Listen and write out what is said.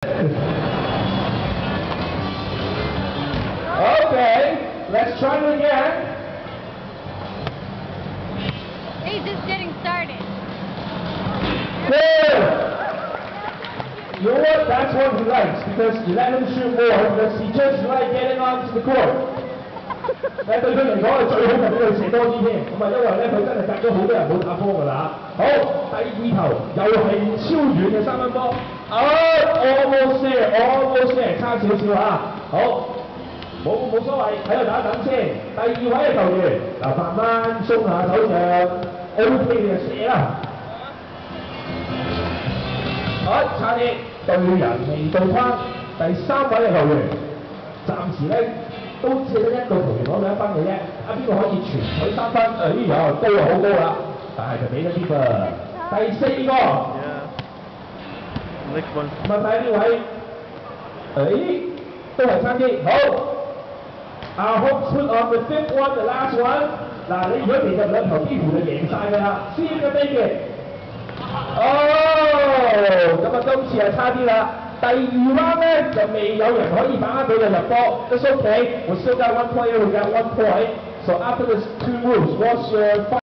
Okay, let's try it again. He's just getting started. Good. You know what? That's what he likes because you let him shoot more because he just like getting onto the court. 對佢嚟講係最好就俾佢射多啲添，咁啊因為咧佢真係隔咗好多人冇打波㗎啦。好，第二球又係超遠嘅三分波。almost there， 差少少嚇。好，冇所謂，喺度打等先。第二位嘅球員嗱，慢慢鬆下手上 ，OK 嘅射啦。好，差啲對人未到框。第三位嘅球員，暫時咧。都只得一個球員攞到1分嘅啫，邊個可以全取3分？高啊，好高啦，但係就俾咗啲噃。第四個，問睇呢位，都係差啲。好 ，Our hopes put on the fifth one, the last one。嗱，你如果其實兩球幾乎就贏晒㗎啦，先嘅飛嘅。咁啊，今次係差啲啦。第二 round 咧就未有人可以把握到就入波。It's okay. We still got one player who got 1 point. So after this 2 moves, what's your